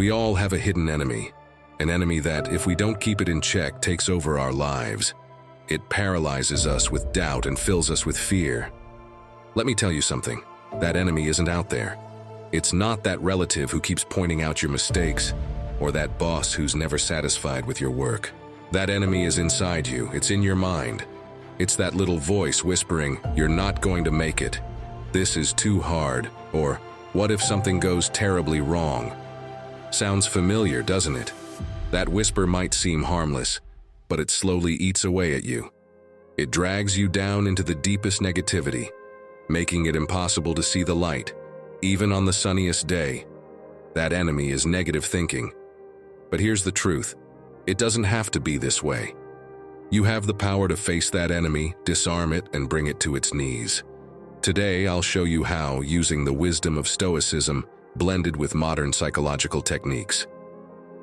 We all have a hidden enemy, an enemy that, if we don't keep it in check, takes over our lives. It paralyzes us with doubt and fills us with fear. Let me tell you something. That enemy isn't out there. It's not that relative who keeps pointing out your mistakes, or that boss who's never satisfied with your work. That enemy is inside you. It's in your mind. It's that little voice whispering, "You're not going to make it. This is too hard," or "What if something goes terribly wrong?" Sounds familiar, doesn't it? That whisper might seem harmless, but it slowly eats away at you. It drags you down into the deepest negativity, making it impossible to see the light, even on the sunniest day. That enemy is negative thinking. But here's the truth. It doesn't have to be this way. You have the power to face that enemy, disarm it, and bring it to its knees. Today, I'll show you how, using the wisdom of Stoicism, blended with modern psychological techniques.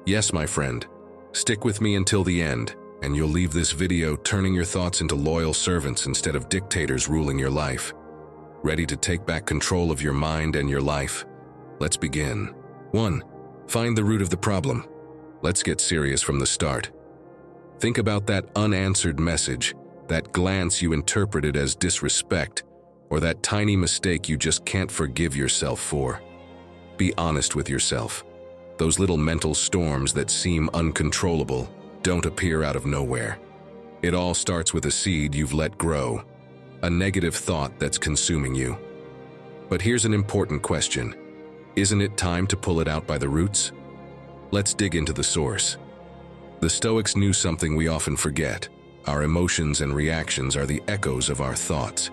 Yes, my friend, stick with me until the end, and you'll leave this video turning your thoughts into loyal servants instead of dictators ruling your life. Ready to take back control of your mind and your life? Let's begin. 1. Find the root of the problem. Let's get serious from the start. Think about that unanswered message, that glance you interpreted as disrespect, or that tiny mistake you just can't forgive yourself for. Be honest with yourself. Those little mental storms that seem uncontrollable don't appear out of nowhere. It all starts with a seed you've let grow, a negative thought that's consuming you. But here's an important question. Isn't it time to pull it out by the roots? Let's dig into the source. The Stoics knew something we often forget. Our emotions and reactions are the echoes of our thoughts.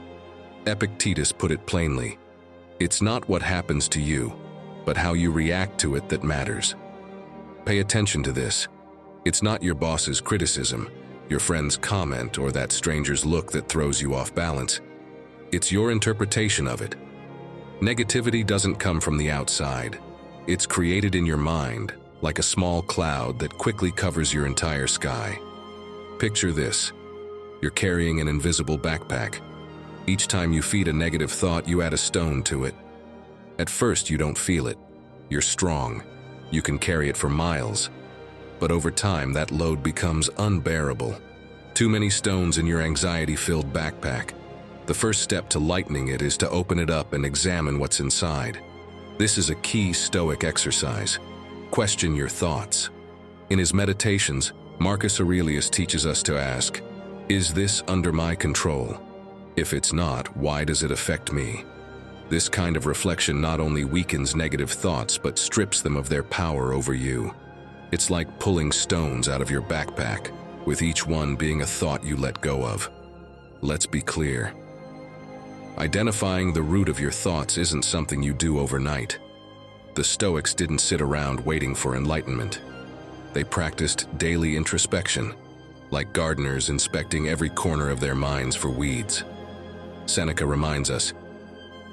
Epictetus put it plainly. It's not what happens to you, but how you react to it that matters. Pay attention to this. It's not your boss's criticism, your friend's comment, or that stranger's look that throws you off balance. It's your interpretation of it. Negativity doesn't come from the outside. It's created in your mind, like a small cloud that quickly covers your entire sky. Picture this. You're carrying an invisible backpack. Each time you feed a negative thought, you add a stone to it. At first, you don't feel it. You're strong. You can carry it for miles. But over time, that load becomes unbearable. Too many stones in your anxiety-filled backpack. The first step to lightening it is to open it up and examine what's inside. This is a key Stoic exercise. Question your thoughts. In his meditations, Marcus Aurelius teaches us to ask, "Is this under my control? If it's not, why does it affect me?" This kind of reflection not only weakens negative thoughts, but strips them of their power over you. It's like pulling stones out of your backpack, with each one being a thought you let go of. Let's be clear. Identifying the root of your thoughts isn't something you do overnight. The Stoics didn't sit around waiting for enlightenment. They practiced daily introspection, like gardeners inspecting every corner of their minds for weeds. Seneca reminds us,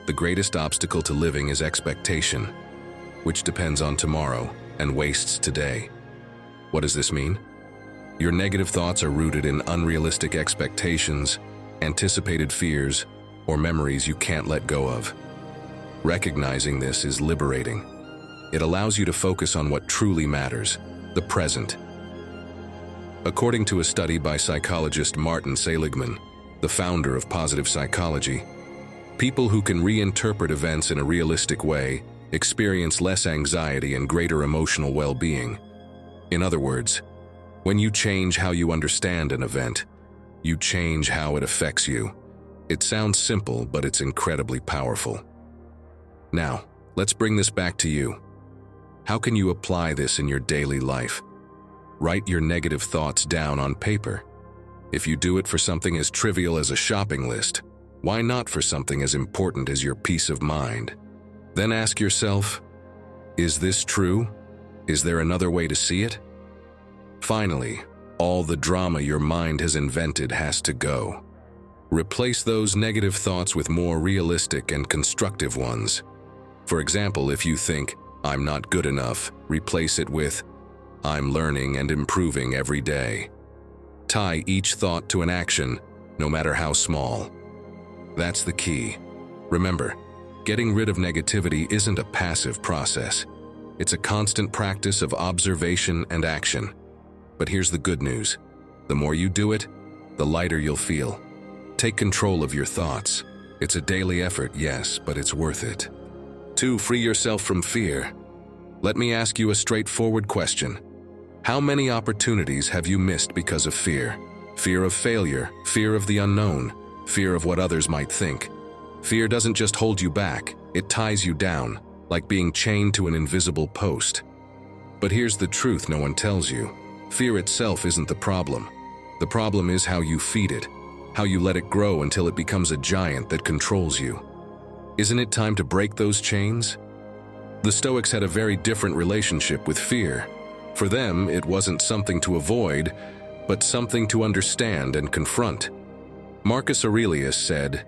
the greatest obstacle to living is expectation, which depends on tomorrow and wastes today. What does this mean? Your negative thoughts are rooted in unrealistic expectations, anticipated fears, or memories you can't let go of. Recognizing this is liberating. It allows you to focus on what truly matters, the present. According to a study by psychologist Martin Seligman, the founder of positive psychology, people who can reinterpret events in a realistic way experience less anxiety and greater emotional well-being. In other words, when you change how you understand an event, you change how it affects you. It sounds simple, but it's incredibly powerful. Now, let's bring this back to you. How can you apply this in your daily life? Write your negative thoughts down on paper. If you do it for something as trivial as a shopping list, why not for something as important as your peace of mind? Then ask yourself, is this true? Is there another way to see it? Finally, all the drama your mind has invented has to go. Replace those negative thoughts with more realistic and constructive ones. For example, if you think, "I'm not good enough," replace it with, "I'm learning and improving every day." Tie each thought to an action, no matter how small. That's the key. Remember, getting rid of negativity isn't a passive process. It's a constant practice of observation and action. But here's the good news. The more you do it, the lighter you'll feel. Take control of your thoughts. It's a daily effort, yes, but it's worth it. 2. Free yourself from fear. Let me ask you a straightforward question. How many opportunities have you missed because of fear? Fear of failure, fear of the unknown, fear of what others might think. Fear doesn't just hold you back, it ties you down, like being chained to an invisible post. But here's the truth no one tells you. Fear itself isn't the problem. The problem is how you feed it, how you let it grow until it becomes a giant that controls you. Isn't it time to break those chains? The Stoics had a very different relationship with fear. For them, it wasn't something to avoid, but something to understand and confront. Marcus Aurelius said,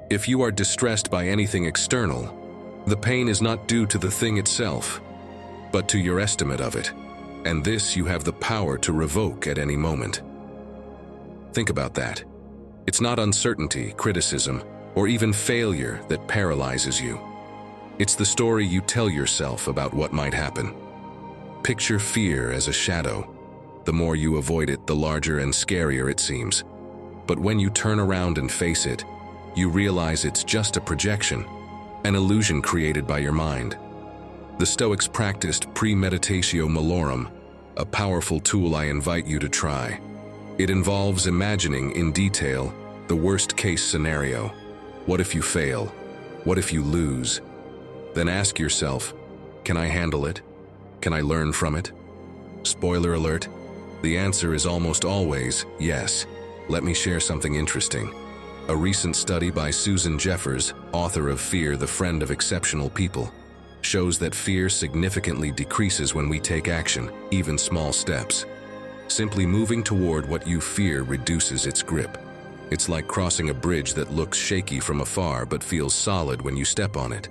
"If you are distressed by anything external, the pain is not due to the thing itself, but to your estimate of it, and this you have the power to revoke at any moment." Think about that. It's not uncertainty, criticism, or even failure that paralyzes you. It's the story you tell yourself about what might happen. Picture fear as a shadow. The more you avoid it, the larger and scarier it seems. But when you turn around and face it, you realize it's just a projection, an illusion created by your mind. The Stoics practiced premeditatio malorum, a powerful tool I invite you to try. It involves imagining in detail the worst-case scenario. What if you fail? What if you lose? Then ask yourself, can I handle it? Can I learn from it? Spoiler alert, the answer is almost always yes. Let me share something interesting. A recent study by Susan Jeffers, author of Fear, the Friend of Exceptional People, shows that fear significantly decreases when we take action, even small steps. Simply moving toward what you fear reduces its grip. It's like crossing a bridge that looks shaky from afar but feels solid when you step on it.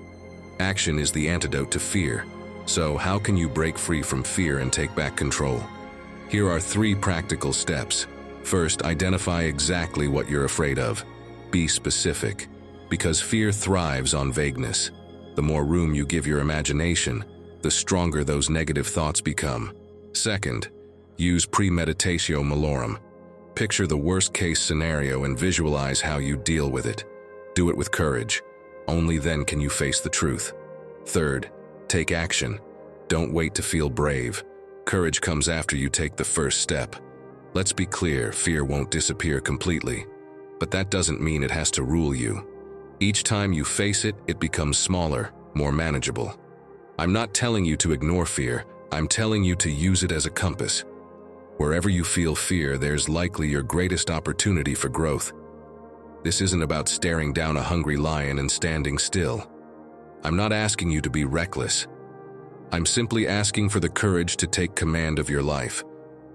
Action is the antidote to fear. So how can you break free from fear and take back control? Here are 3 practical steps. First, identify exactly what you're afraid of. Be specific, because fear thrives on vagueness. The more room you give your imagination, the stronger those negative thoughts become. Second, use premeditatio malorum. Picture the worst-case scenario and visualize how you deal with it. Do it with courage. Only then can you face the truth. Third, take action. Don't wait to feel brave. Courage comes after you take the first step. Let's be clear, fear won't disappear completely. But that doesn't mean it has to rule you. Each time you face it, it becomes smaller, more manageable. I'm not telling you to ignore fear. I'm telling you to use it as a compass. Wherever you feel fear, there's likely your greatest opportunity for growth. This isn't about staring down a hungry lion and standing still. I'm not asking you to be reckless. I'm simply asking for the courage to take command of your life.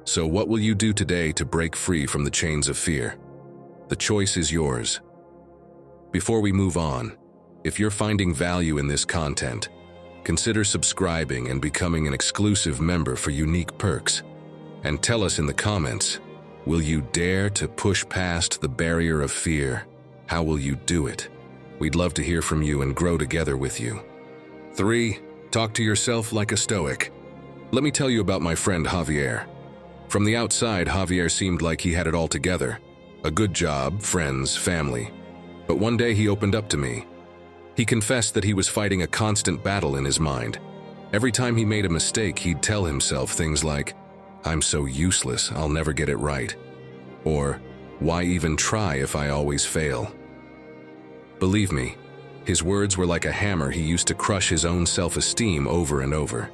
So what will you do today to break free from the chains of fear? The choice is yours. Before we move on, if you're finding value in this content, consider subscribing and becoming an exclusive member for unique perks. And tell us in the comments, will you dare to push past the barrier of fear? How will you do it? We'd love to hear from you and grow together with you. 3. Talk to yourself like a Stoic. Let me tell you about my friend Javier. From the outside, Javier seemed like he had it all together. A good job, friends, family. But one day he opened up to me. He confessed that he was fighting a constant battle in his mind. Every time he made a mistake, he'd tell himself things like, "I'm so useless, I'll never get it right." Or, "Why even try if I always fail?" Believe me, his words were like a hammer he used to crush his own self-esteem over and over.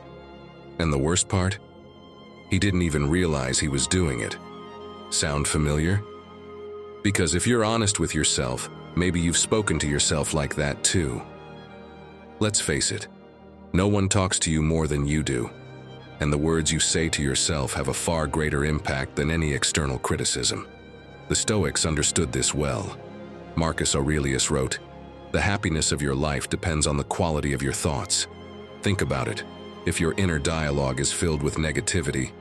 And the worst part? He didn't even realize he was doing it. Sound familiar? Because if you're honest with yourself, maybe you've spoken to yourself like that too. Let's face it, no one talks to you more than you do. And the words you say to yourself have a far greater impact than any external criticism. The Stoics understood this well. Marcus Aurelius wrote, "The happiness of your life depends on the quality of your thoughts." Think about it. If your inner dialogue is filled with negativity,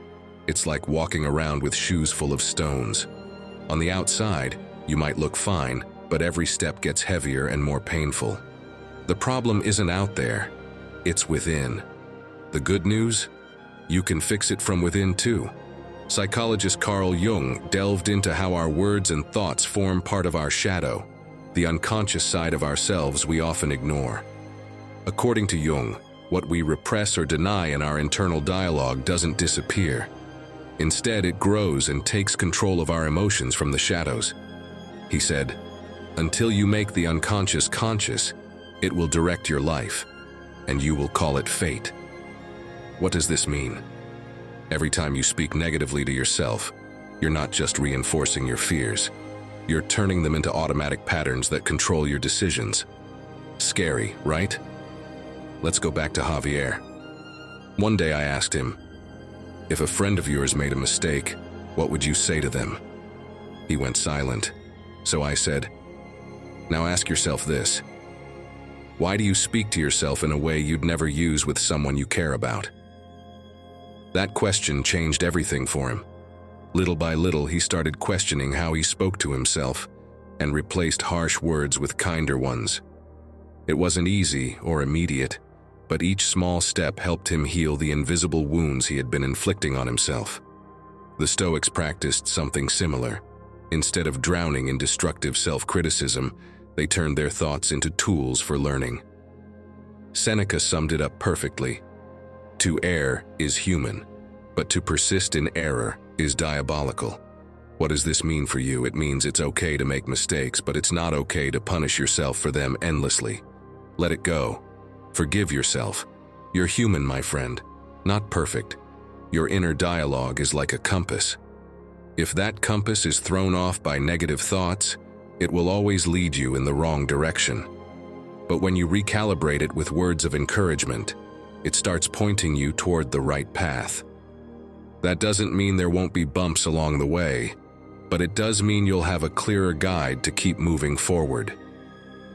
it's like walking around with shoes full of stones. On the outside, you might look fine, but every step gets heavier and more painful. The problem isn't out there, it's within. The good news? You can fix it from within too. Psychologist Carl Jung delved into how our words and thoughts form part of our shadow, the unconscious side of ourselves we often ignore. According to Jung, what we repress or deny in our internal dialogue doesn't disappear. Instead, it grows and takes control of our emotions from the shadows. He said, "Until you make the unconscious conscious, it will direct your life, and you will call it fate." What does this mean? Every time you speak negatively to yourself, you're not just reinforcing your fears. You're turning them into automatic patterns that control your decisions. Scary, right? Let's go back to Javier. One day I asked him, "If a friend of yours made a mistake, what would you say to them?" He went silent. So I said, "Now ask yourself this. Why do you speak to yourself in a way you'd never use with someone you care about?" That question changed everything for him. Little by little, he started questioning how he spoke to himself and replaced harsh words with kinder ones. It wasn't easy or immediate, but each small step helped him heal the invisible wounds he had been inflicting on himself. The Stoics practiced something similar. Instead of drowning in destructive self-criticism, they turned their thoughts into tools for learning. Seneca summed it up perfectly. To err is human, but to persist in error is diabolical. What does this mean for you? It means it's okay to make mistakes, but it's not okay to punish yourself for them endlessly. Let it go. Forgive yourself. You're human, my friend, not perfect. Your inner dialogue is like a compass. If that compass is thrown off by negative thoughts, it will always lead you in the wrong direction. But when you recalibrate it with words of encouragement, it starts pointing you toward the right path. That doesn't mean there won't be bumps along the way, but it does mean you'll have a clearer guide to keep moving forward.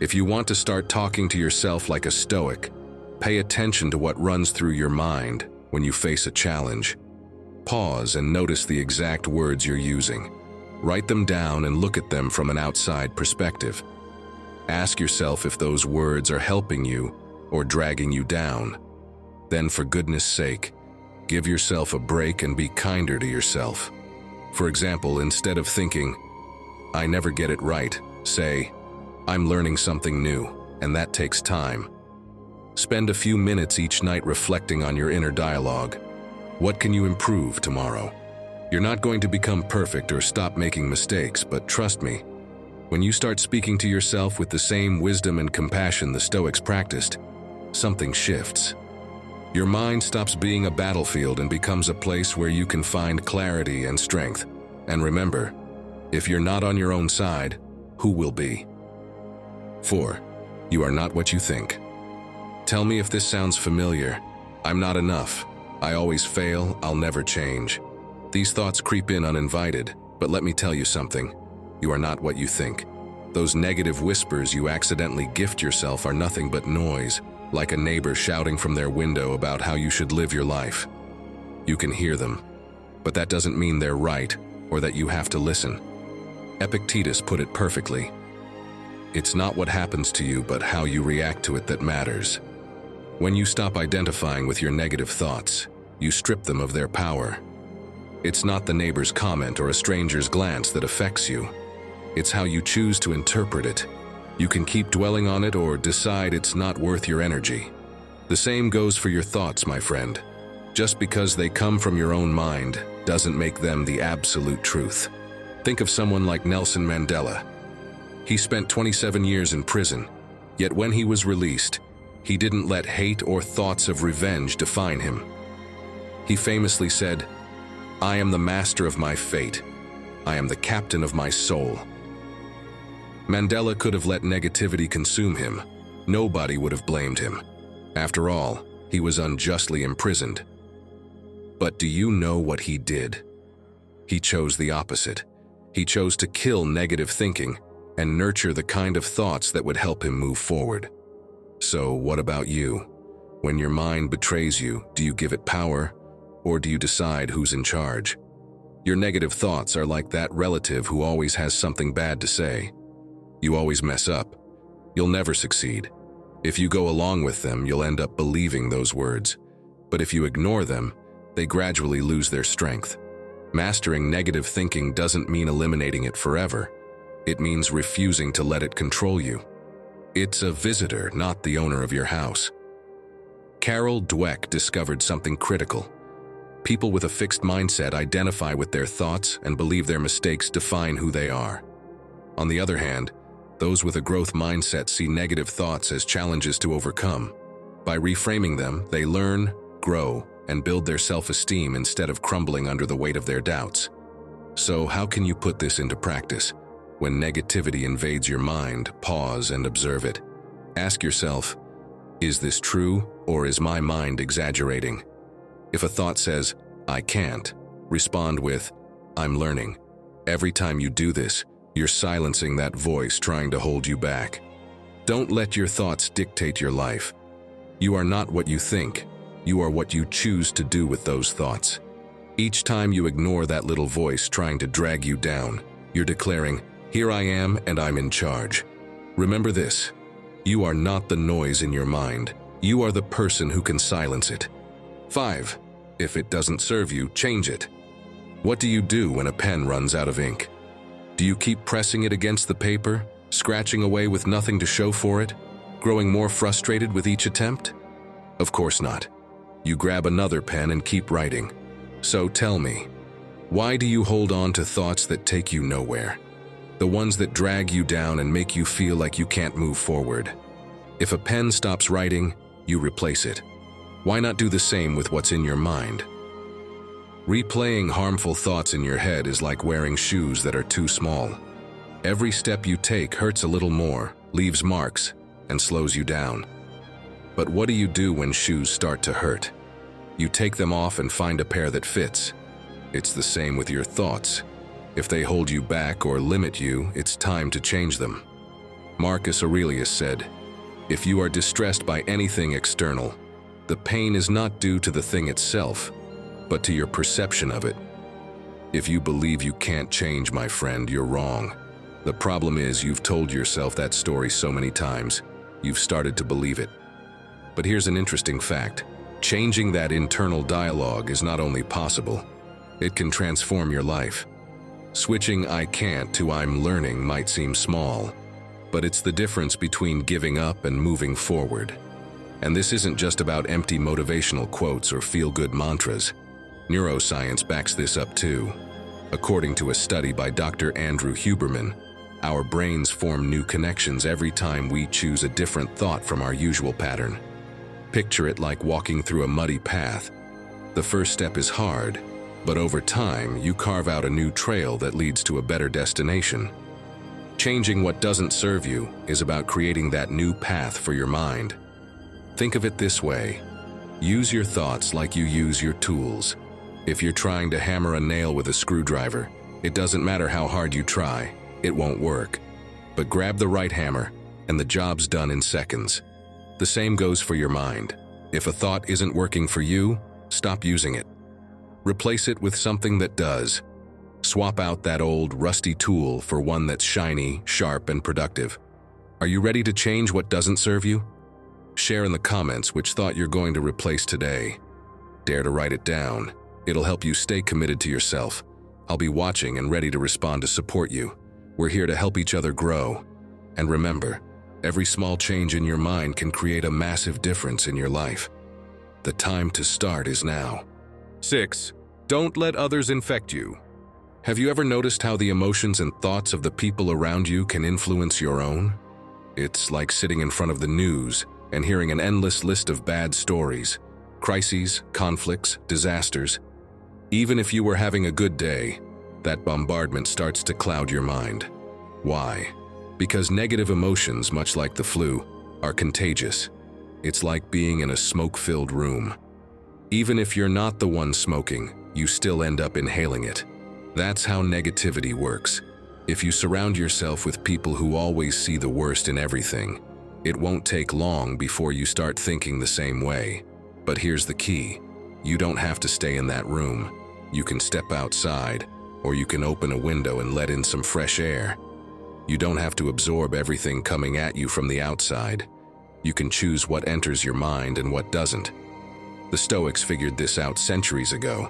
If you want to start talking to yourself like a Stoic, pay attention to what runs through your mind when you face a challenge. Pause and notice the exact words you're using. Write them down and look at them from an outside perspective. Ask yourself if those words are helping you or dragging you down. Then, for goodness sake, give yourself a break and be kinder to yourself. For example, instead of thinking, "I never get it right," say, "I'm learning something new, and that takes time." Spend a few minutes each night reflecting on your inner dialogue. What can you improve tomorrow? You're not going to become perfect or stop making mistakes, but trust me, when you start speaking to yourself with the same wisdom and compassion the Stoics practiced, something shifts. Your mind stops being a battlefield and becomes a place where you can find clarity and strength. And remember, if you're not on your own side, who will be? 4. You are not what you think. Tell me if this sounds familiar. I'm not enough. I always fail. I'll never change. These thoughts creep in uninvited, but let me tell you something. You are not what you think. Those negative whispers you accidentally gift yourself are nothing but noise, like a neighbor shouting from their window about how you should live your life. You can hear them, but that doesn't mean they're right or that you have to listen. Epictetus put it perfectly. It's not what happens to you, but how you react to it that matters. When you stop identifying with your negative thoughts, you strip them of their power. It's not the neighbor's comment or a stranger's glance that affects you. It's how you choose to interpret it. You can keep dwelling on it or decide it's not worth your energy. The same goes for your thoughts, my friend. Just because they come from your own mind doesn't make them the absolute truth. Think of someone like Nelson Mandela. He spent 27 years in prison, yet when he was released, he didn't let hate or thoughts of revenge define him. He famously said, "I am the master of my fate. I am the captain of my soul." Mandela could have let negativity consume him. Nobody would have blamed him. After all, he was unjustly imprisoned. But do you know what he did? He chose the opposite. He chose to kill negative thinking and nurture the kind of thoughts that would help him move forward. So what about you? When your mind betrays you, do you give it power, or do you decide who's in charge? Your negative thoughts are like that relative who always has something bad to say. You always mess up. You'll never succeed. If you go along with them, you'll end up believing those words. But if you ignore them, they gradually lose their strength. Mastering negative thinking doesn't mean eliminating it forever. It means refusing to let it control you. It's a visitor, not the owner of your house. Carol Dweck discovered something critical. People with a fixed mindset identify with their thoughts and believe their mistakes define who they are. On the other hand, those with a growth mindset see negative thoughts as challenges to overcome. By reframing them, they learn, grow, and build their self-esteem instead of crumbling under the weight of their doubts. So how can you put this into practice? When negativity invades your mind, pause and observe it. Ask yourself, is this true, or is my mind exaggerating? If a thought says, I can't, respond with, I'm learning. Every time you do this, you're silencing that voice trying to hold you back. Don't let your thoughts dictate your life. You are not what you think. You are what you choose to do with those thoughts. Each time you ignore that little voice trying to drag you down, you're declaring, here I am and I'm in charge. Remember this, you are not the noise in your mind. You are the person who can silence it. 5. If it doesn't serve you, change it. What do you do when a pen runs out of ink? Do you keep pressing it against the paper, scratching away with nothing to show for it, growing more frustrated with each attempt? Of course not. You grab another pen and keep writing. So tell me, why do you hold on to thoughts that take you nowhere? The ones that drag you down and make you feel like you can't move forward. If a pen stops writing, you replace it. Why not do the same with what's in your mind? Replaying harmful thoughts in your head is like wearing shoes that are too small. Every step you take hurts a little more, leaves marks, and slows you down. But what do you do when shoes start to hurt? You take them off and find a pair that fits. It's the same with your thoughts. If they hold you back or limit you, it's time to change them. Marcus Aurelius said, if you are distressed by anything external, the pain is not due to the thing itself, but to your perception of it. If you believe you can't change, my friend, you're wrong. The problem is you've told yourself that story so many times, you've started to believe it. But here's an interesting fact. Changing that internal dialogue is not only possible, it can transform your life. Switching I can't to I'm learning might seem small, but it's the difference between giving up and moving forward. And this isn't just about empty motivational quotes or feel-good mantras. Neuroscience backs this up too. According to a study by Dr. Andrew Huberman, our brains form new connections every time we choose a different thought from our usual pattern. Picture it like walking through a muddy path. The first step is hard, but over time you carve out a new trail that leads to a better destination. Changing what doesn't serve you is about creating that new path for your mind. Think of it this way. Use your thoughts like you use your tools. If you're trying to hammer a nail with a screwdriver, it doesn't matter how hard you try, it won't work. But grab the right hammer, and the job's done in seconds. The same goes for your mind. If a thought isn't working for you, stop using it. Replace it with something that does. Swap out that old, rusty tool for one that's shiny, sharp, and productive. Are you ready to change what doesn't serve you? Share in the comments which thought you're going to replace today. Dare to write it down. It'll help you stay committed to yourself. I'll be watching and ready to respond to support you. We're here to help each other grow. And remember, every small change in your mind can create a massive difference in your life. The time to start is now. 6. Don't let others infect you. Have you ever noticed how the emotions and thoughts of the people around you can influence your own? It's like sitting in front of the news and hearing an endless list of bad stories, crises, conflicts, disasters. Even if you were having a good day, that bombardment starts to cloud your mind. Why? Because negative emotions, much like the flu, are contagious. It's like being in a smoke-filled room. Even if you're not the one smoking, you still end up inhaling it. That's how negativity works. If you surround yourself with people who always see the worst in everything, it won't take long before you start thinking the same way. But here's the key. You don't have to stay in that room. You can step outside, or you can open a window and let in some fresh air. You don't have to absorb everything coming at you from the outside. You can choose what enters your mind and what doesn't. The Stoics figured this out centuries ago.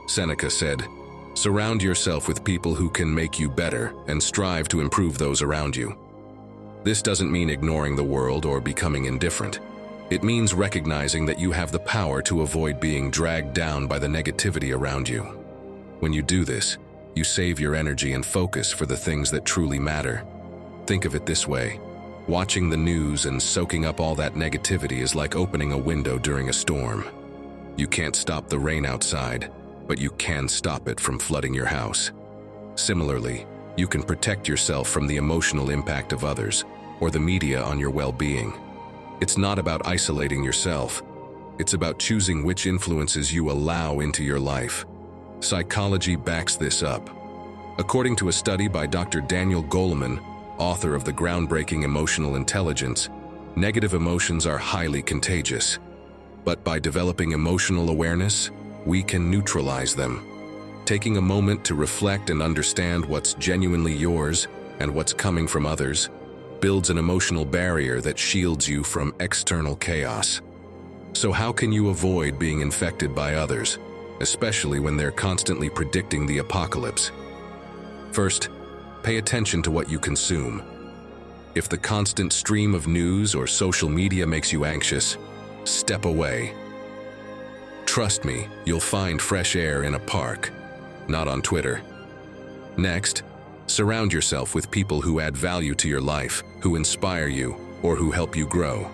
Seneca said, "Surround yourself with people who can make you better and strive to improve those around you." This doesn't mean ignoring the world or becoming indifferent. It means recognizing that you have the power to avoid being dragged down by the negativity around you. When you do this, you save your energy and focus for the things that truly matter. Think of it this way. Watching the news and soaking up all that negativity is like opening a window during a storm. You can't stop the rain outside, but you can stop it from flooding your house. Similarly, you can protect yourself from the emotional impact of others or the media on your well-being. It's not about isolating yourself. It's about choosing which influences you allow into your life. Psychology backs this up. According to a study by Dr. Daniel Goleman, author of the groundbreaking Emotional Intelligence, negative emotions are highly contagious. But by developing emotional awareness, we can neutralize them. Taking a moment to reflect and understand what's genuinely yours and what's coming from others builds an emotional barrier that shields you from external chaos. So how can you avoid being infected by others, especially when they're constantly predicting the apocalypse? First, pay attention to what you consume. If the constant stream of news or social media makes you anxious, step away. Trust me, you'll find fresh air in a park, not on Twitter. Next, surround yourself with people who add value to your life, who inspire you, or who help you grow.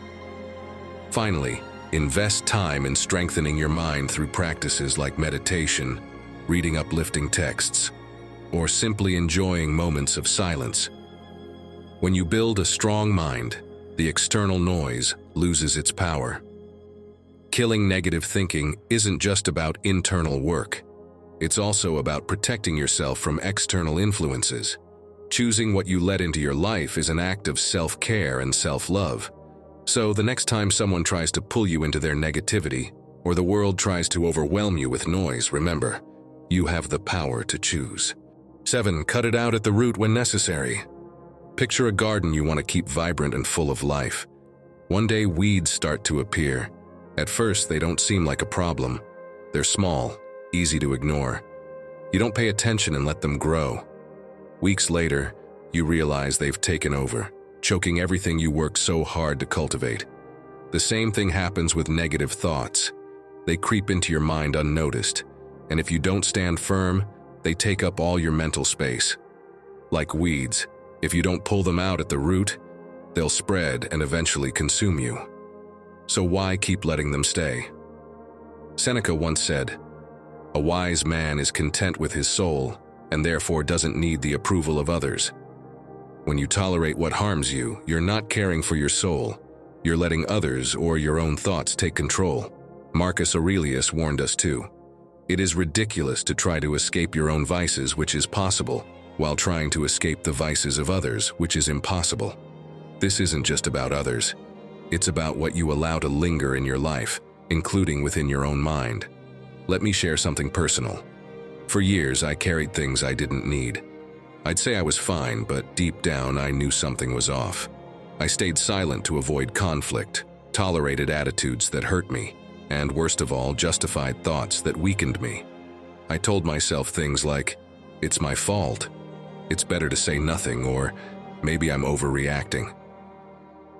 Finally, invest time in strengthening your mind through practices like meditation, reading uplifting texts, or simply enjoying moments of silence. When you build a strong mind, the external noise loses its power. Killing negative thinking isn't just about internal work. It's also about protecting yourself from external influences. Choosing what you let into your life is an act of self-care and self-love. So the next time someone tries to pull you into their negativity, or the world tries to overwhelm you with noise, remember, you have the power to choose. 7. Cut it out at the root when necessary. Picture a garden you want to keep vibrant and full of life. One day weeds start to appear. At first, they don't seem like a problem. They're small, easy to ignore. You don't pay attention and let them grow. Weeks later, you realize they've taken over, choking everything you worked so hard to cultivate. The same thing happens with negative thoughts. They creep into your mind unnoticed, and if you don't stand firm, they take up all your mental space. Like weeds, if you don't pull them out at the root, they'll spread and eventually consume you. So why keep letting them stay? Seneca once said, "A wise man is content with his soul, and therefore doesn't need the approval of others." When you tolerate what harms you, you're not caring for your soul. You're letting others or your own thoughts take control. Marcus Aurelius warned us too. It is ridiculous to try to escape your own vices, which is possible, while trying to escape the vices of others, which is impossible. This isn't just about others. It's about what you allow to linger in your life, including within your own mind. Let me share something personal. For years, I carried things I didn't need. I'd say I was fine, but deep down, I knew something was off. I stayed silent to avoid conflict, tolerated attitudes that hurt me, and worst of all, justified thoughts that weakened me. I told myself things like, "It's my fault. It's better to say nothing," or "Maybe I'm overreacting."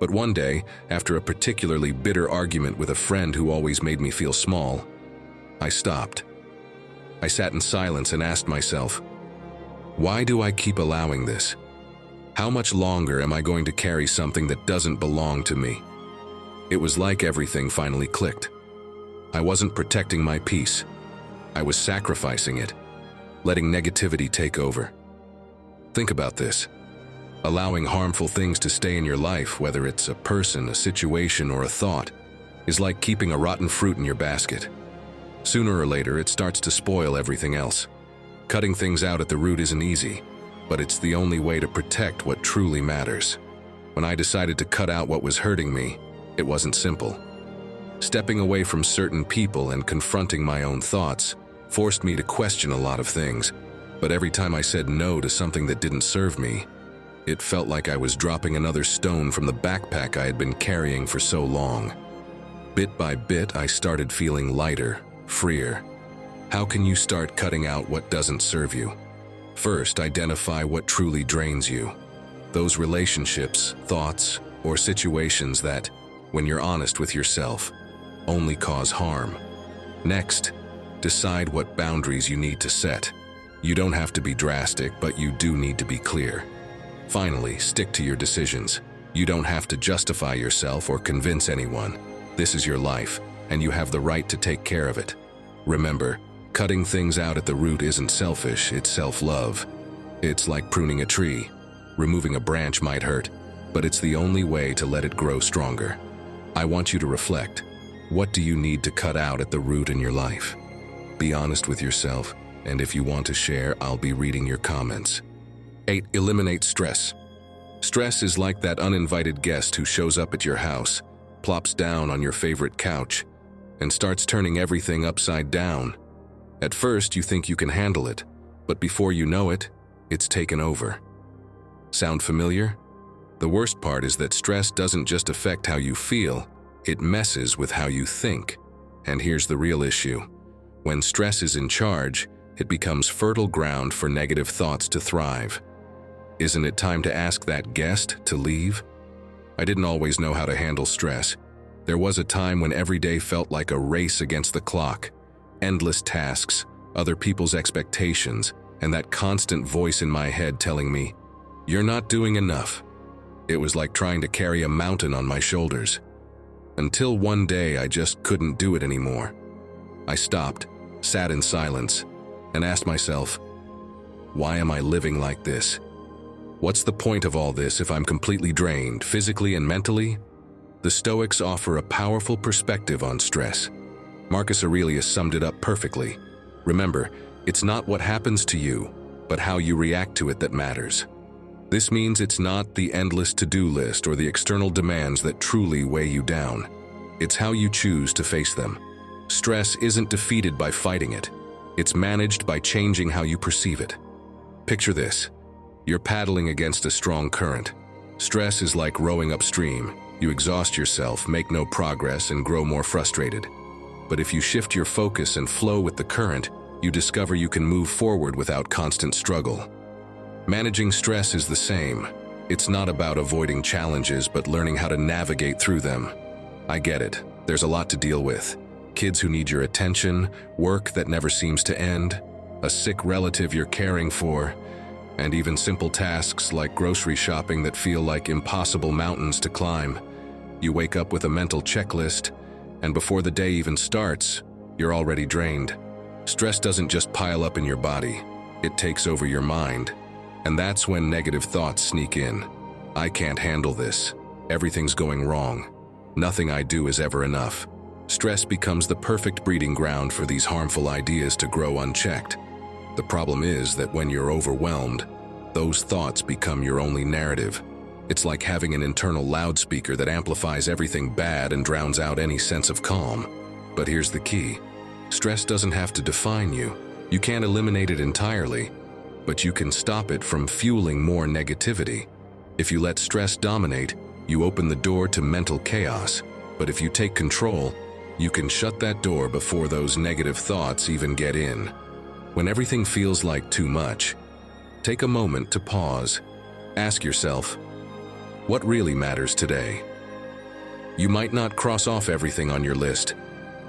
But one day, after a particularly bitter argument with a friend who always made me feel small, I stopped. I sat in silence and asked myself, why do I keep allowing this? How much longer am I going to carry something that doesn't belong to me? It was like everything finally clicked. I wasn't protecting my peace. I was sacrificing it, letting negativity take over. Think about this. Allowing harmful things to stay in your life, whether it's a person, a situation, or a thought, is like keeping a rotten fruit in your basket. Sooner or later, it starts to spoil everything else. Cutting things out at the root isn't easy, but it's the only way to protect what truly matters. When I decided to cut out what was hurting me, it wasn't simple. Stepping away from certain people and confronting my own thoughts forced me to question a lot of things, but every time I said no to something that didn't serve me, it felt like I was dropping another stone from the backpack I had been carrying for so long. Bit by bit, I started feeling lighter, freer. How can you start cutting out what doesn't serve you? First, identify what truly drains you. Those relationships, thoughts, or situations that, when you're honest with yourself, only cause harm. Next, decide what boundaries you need to set. You don't have to be drastic, but you do need to be clear. Finally, stick to your decisions. You don't have to justify yourself or convince anyone. This is your life, and you have the right to take care of it. Remember, cutting things out at the root isn't selfish, it's self-love. It's like pruning a tree. Removing a branch might hurt, but it's the only way to let it grow stronger. I want you to reflect. What do you need to cut out at the root in your life? Be honest with yourself, and if you want to share, I'll be reading your comments. 8. Eliminate stress. Stress is like that uninvited guest who shows up at your house, plops down on your favorite couch, and starts turning everything upside down. At first, you think you can handle it, but before you know it, it's taken over. Sound familiar? The worst part is that stress doesn't just affect how you feel, it messes with how you think. And here's the real issue. When stress is in charge, it becomes fertile ground for negative thoughts to thrive. Isn't it time to ask that guest to leave? I didn't always know how to handle stress. There was a time when every day felt like a race against the clock. Endless tasks, other people's expectations, and that constant voice in my head telling me, "You're not doing enough." It was like trying to carry a mountain on my shoulders. Until one day I just couldn't do it anymore. I stopped, sat in silence, and asked myself, why am I living like this? What's the point of all this if I'm completely drained, physically and mentally? The Stoics offer a powerful perspective on stress. Marcus Aurelius summed it up perfectly. Remember, it's not what happens to you, but how you react to it that matters. This means it's not the endless to-do list or the external demands that truly weigh you down. It's how you choose to face them. Stress isn't defeated by fighting it. It's managed by changing how you perceive it. Picture this. You're paddling against a strong current. Stress is like rowing upstream. You exhaust yourself, make no progress, and grow more frustrated. But if you shift your focus and flow with the current, you discover you can move forward without constant struggle. Managing stress is the same. It's not about avoiding challenges, but learning how to navigate through them. I get it. There's a lot to deal with. Kids who need your attention, work that never seems to end, a sick relative you're caring for, and even simple tasks like grocery shopping that feel like impossible mountains to climb. You wake up with a mental checklist, and before the day even starts, you're already drained. Stress doesn't just pile up in your body, it takes over your mind. And that's when negative thoughts sneak in. I can't handle this. Everything's going wrong. Nothing I do is ever enough. Stress becomes the perfect breeding ground for these harmful ideas to grow unchecked. The problem is that when you're overwhelmed, those thoughts become your only narrative. It's like having an internal loudspeaker that amplifies everything bad and drowns out any sense of calm. But here's the key. Stress doesn't have to define you. You can't eliminate it entirely, but you can stop it from fueling more negativity. If you let stress dominate, you open the door to mental chaos. But if you take control, you can shut that door before those negative thoughts even get in. When everything feels like too much, take a moment to pause. Ask yourself, what really matters today? You might not cross off everything on your list,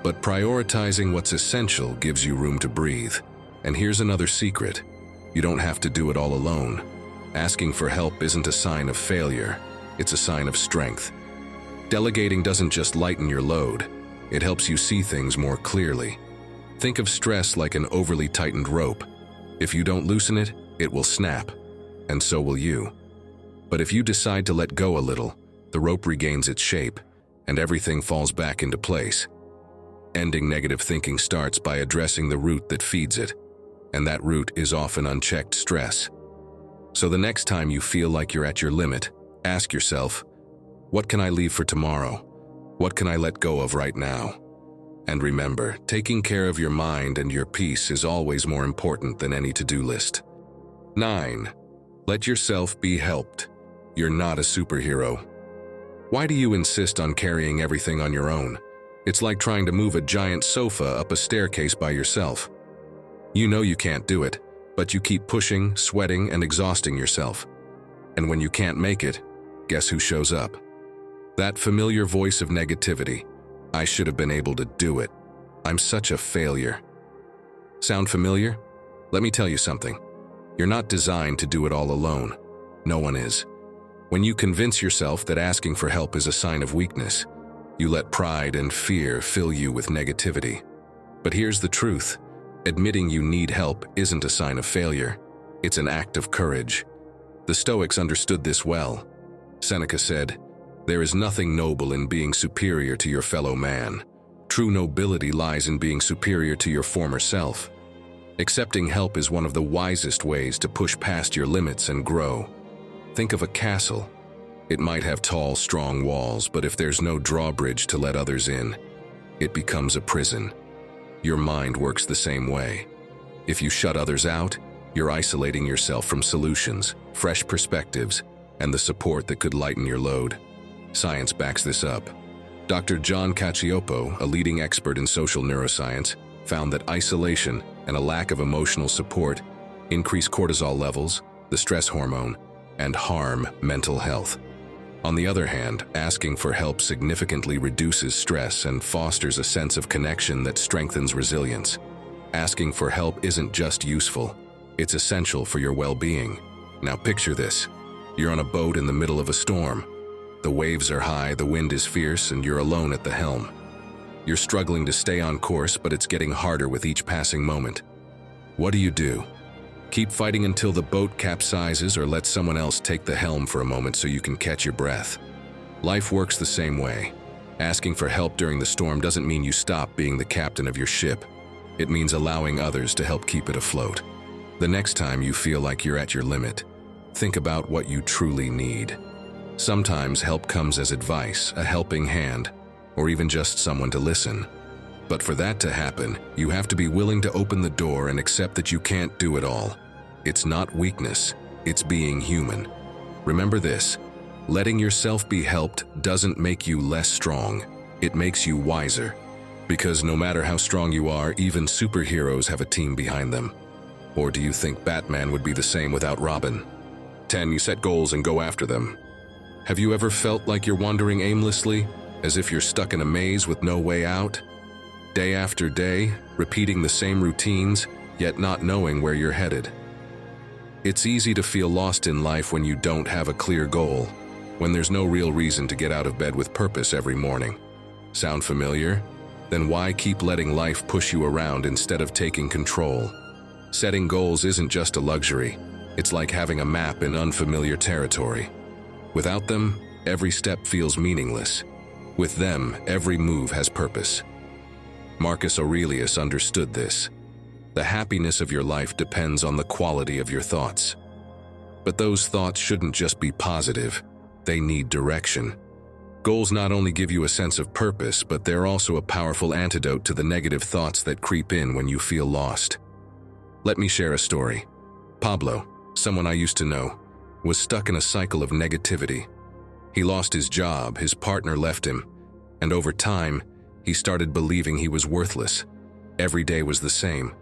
but prioritizing what's essential gives you room to breathe. And here's another secret. You don't have to do it all alone. Asking for help isn't a sign of failure, it's a sign of strength. Delegating doesn't just lighten your load, it helps you see things more clearly. Think of stress like an overly tightened rope. If you don't loosen it, it will snap, and so will you. But if you decide to let go a little, the rope regains its shape, and everything falls back into place. Ending negative thinking starts by addressing the root that feeds it, and that root is often unchecked stress. So the next time you feel like you're at your limit, ask yourself, what can I leave for tomorrow? What can I let go of right now? And remember, taking care of your mind and your peace is always more important than any to-do list. 9. Let yourself be helped. You're not a superhero. Why do you insist on carrying everything on your own? It's like trying to move a giant sofa up a staircase by yourself. You know you can't do it, but you keep pushing, sweating, and exhausting yourself. And when you can't make it, guess who shows up? That familiar voice of negativity. I should have been able to do it. I'm such a failure. Sound familiar? Let me tell you something. You're not designed to do it all alone. No one is. When you convince yourself that asking for help is a sign of weakness, you let pride and fear fill you with negativity. But here's the truth. Admitting you need help isn't a sign of failure. It's an act of courage. The Stoics understood this well. Seneca said, "There is nothing noble in being superior to your fellow man. True nobility lies in being superior to your former self." Accepting help is one of the wisest ways to push past your limits and grow. Think of a castle. It might have tall, strong walls, but if there's no drawbridge to let others in, it becomes a prison. Your mind works the same way. If you shut others out, you're isolating yourself from solutions, fresh perspectives, and the support that could lighten your load. Science backs this up. Dr. John Cacioppo, a leading expert in social neuroscience, found that isolation and a lack of emotional support increase cortisol levels, the stress hormone, and harm mental health. On the other hand, asking for help significantly reduces stress and fosters a sense of connection that strengthens resilience. Asking for help isn't just useful, it's essential for your well-being. Now picture this. You're on a boat in the middle of a storm. The waves are high, the wind is fierce, and you're alone at the helm. You're struggling to stay on course, but it's getting harder with each passing moment. What do? Keep fighting until the boat capsizes, or let someone else take the helm for a moment so you can catch your breath. Life works the same way. Asking for help during the storm doesn't mean you stop being the captain of your ship. It means allowing others to help keep it afloat. The next time you feel like you're at your limit, think about what you truly need. Sometimes help comes as advice, a helping hand, or even just someone to listen. But for that to happen, you have to be willing to open the door and accept that you can't do it all. It's not weakness, it's being human. Remember this, letting yourself be helped doesn't make you less strong, it makes you wiser. Because no matter how strong you are, even superheroes have a team behind them. Or do you think Batman would be the same without Robin? 10. You set goals and go after them. Have you ever felt like you're wandering aimlessly, as if you're stuck in a maze with no way out? Day after day, repeating the same routines, yet not knowing where you're headed. It's easy to feel lost in life when you don't have a clear goal, when there's no real reason to get out of bed with purpose every morning. Sound familiar? Then why keep letting life push you around instead of taking control? Setting goals isn't just a luxury, it's like having a map in unfamiliar territory. Without them, every step feels meaningless. With them, every move has purpose. Marcus Aurelius understood this. The happiness of your life depends on the quality of your thoughts. But those thoughts shouldn't just be positive, they need direction. Goals not only give you a sense of purpose, but they're also a powerful antidote to the negative thoughts that creep in when you feel lost. Let me share a story. Pablo, someone I used to know, was stuck in a cycle of negativity. He lost his job, his partner left him, and over time, he started believing he was worthless. Every day was the same.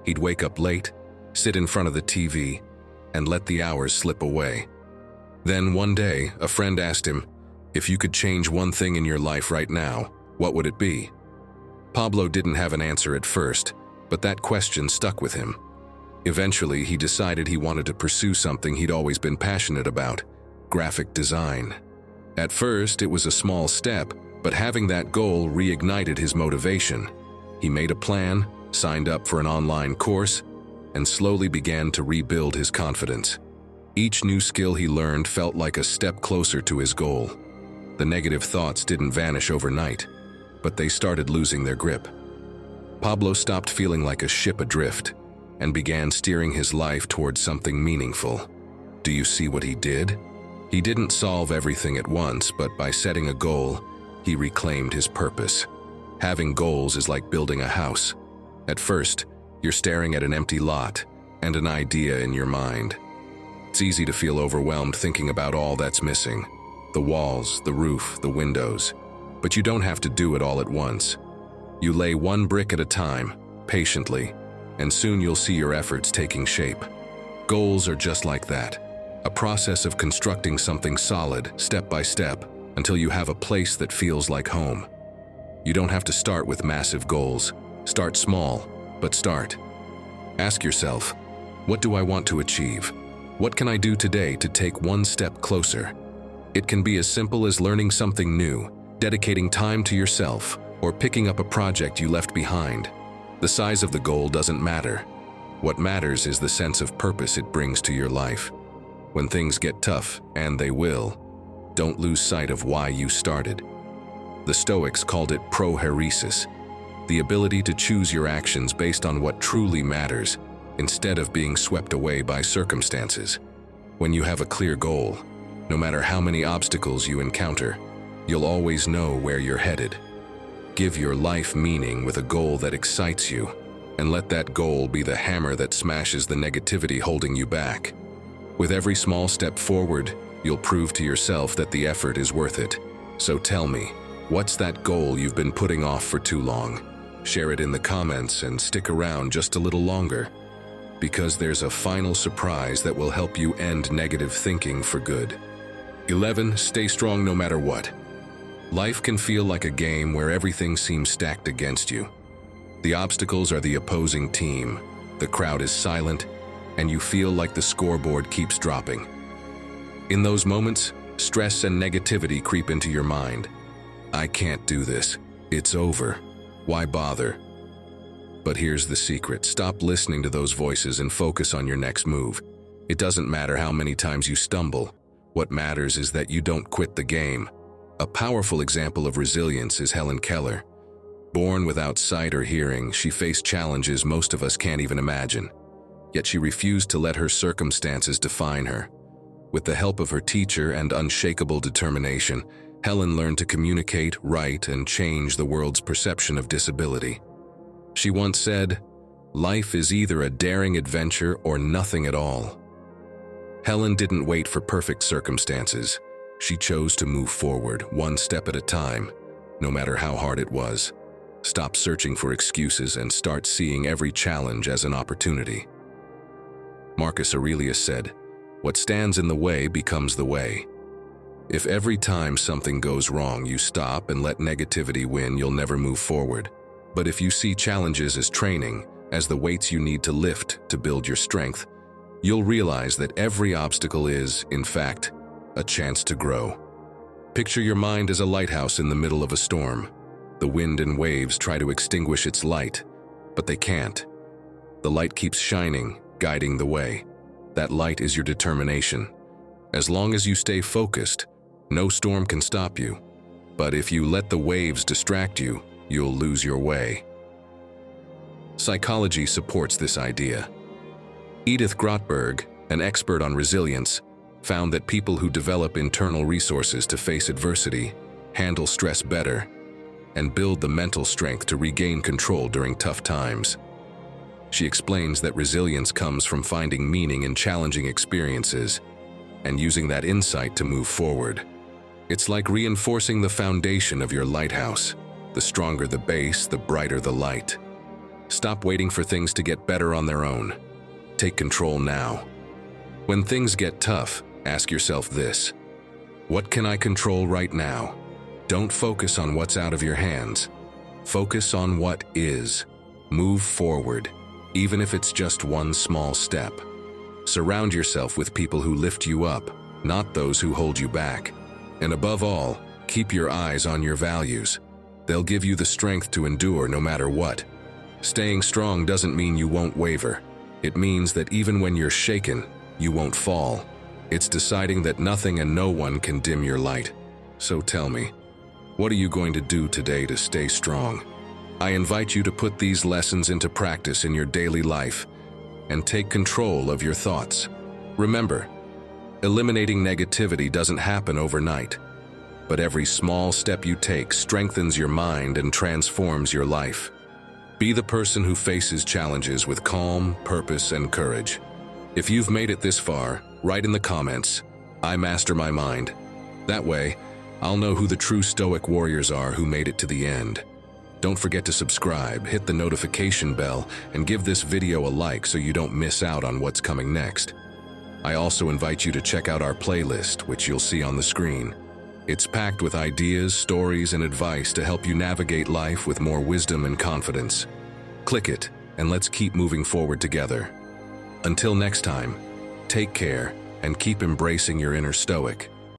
He'd wake up late, sit in front of the TV, and let the hours slip away. Then one day, a friend asked him, if you could change one thing in your life right now, what would it be? Pablo didn't have an answer at first, but that question stuck with him. Eventually, he decided he wanted to pursue something he'd always been passionate about, graphic design. At first, it was a small step, but having that goal reignited his motivation. He made a plan, signed up for an online course, and slowly began to rebuild his confidence. Each new skill he learned felt like a step closer to his goal. The negative thoughts didn't vanish overnight, but they started losing their grip. Pablo stopped feeling like a ship adrift and began steering his life towards something meaningful. Do you see what he did? He didn't solve everything at once, but by setting a goal, he reclaimed his purpose. Having goals is like building a house. At first, you're staring at an empty lot and an idea in your mind. It's easy to feel overwhelmed thinking about all that's missing. The walls, the roof, the windows. But you don't have to do it all at once. You lay one brick at a time, patiently, and soon you'll see your efforts taking shape. Goals are just like that, a process of constructing something solid, step by step, until you have a place that feels like home. You don't have to start with massive goals. Start small, but start. Ask yourself, what do I want to achieve? What can I do today to take one step closer? It can be as simple as learning something new, dedicating time to yourself, or picking up a project you left behind. The size of the goal doesn't matter. What matters is the sense of purpose it brings to your life. When things get tough, and they will, don't lose sight of why you started. The Stoics called it prohairesis, the ability to choose your actions based on what truly matters, instead of being swept away by circumstances. When you have a clear goal, no matter how many obstacles you encounter, you'll always know where you're headed. Give your life meaning with a goal that excites you, and let that goal be the hammer that smashes the negativity holding you back. With every small step forward, you'll prove to yourself that the effort is worth it. So tell me, what's that goal you've been putting off for too long? Share it in the comments and stick around just a little longer, because there's a final surprise that will help you end negative thinking for good. 11. Stay strong no matter what. Life can feel like a game where everything seems stacked against you. The obstacles are the opposing team, the crowd is silent, and you feel like the scoreboard keeps dropping. In those moments, stress and negativity creep into your mind. I can't do this. It's over. Why bother? But here's the secret. Stop listening to those voices and focus on your next move. It doesn't matter how many times you stumble. What matters is that you don't quit the game. A powerful example of resilience is Helen Keller. Born without sight or hearing, she faced challenges most of us can't even imagine. Yet she refused to let her circumstances define her. With the help of her teacher and unshakable determination, Helen learned to communicate, write, and change the world's perception of disability. She once said, "Life is either a daring adventure or nothing at all." Helen didn't wait for perfect circumstances. She chose to move forward, one step at a time, no matter how hard it was. Stop searching for excuses and start seeing every challenge as an opportunity. Marcus Aurelius said, "What stands in the way becomes the way." If every time something goes wrong you stop and let negativity win, you'll never move forward. But if you see challenges as training, as the weights you need to lift to build your strength, you'll realize that every obstacle is, in fact, a chance to grow. Picture your mind as a lighthouse in the middle of a storm. The wind and waves try to extinguish its light, but they can't. The light keeps shining, guiding the way. That light is your determination. As long as you stay focused, no storm can stop you. But if you let the waves distract you, you'll lose your way. Psychology supports this idea. Edith Grotberg, an expert on resilience, found that people who develop internal resources to face adversity, handle stress better, and build the mental strength to regain control during tough times. She explains that resilience comes from finding meaning in challenging experiences and using that insight to move forward. It's like reinforcing the foundation of your lighthouse. The stronger the base, the brighter the light. Stop waiting for things to get better on their own. Take control now. When things get tough, ask yourself this: what can I control right now? Don't focus on what's out of your hands. Focus on what is. Move forward, even if it's just one small step. Surround yourself with people who lift you up, not those who hold you back. And above all, keep your eyes on your values. They'll give you the strength to endure no matter what. Staying strong doesn't mean you won't waver. It means that even when you're shaken, you won't fall. It's deciding that nothing and no one can dim your light. So tell me, what are you going to do today to stay strong? I invite you to put these lessons into practice in your daily life and take control of your thoughts. Remember, eliminating negativity doesn't happen overnight, but every small step you take strengthens your mind and transforms your life. Be the person who faces challenges with calm, purpose, and courage. If you've made it this far, write in the comments, "I master my mind." That way, I'll know who the true Stoic warriors are who made it to the end. Don't forget to subscribe, hit the notification bell, and give this video a like so you don't miss out on what's coming next. I also invite you to check out our playlist, which you'll see on the screen. It's packed with ideas, stories, and advice to help you navigate life with more wisdom and confidence. Click it, and let's keep moving forward together. Until next time, take care and keep embracing your inner Stoic.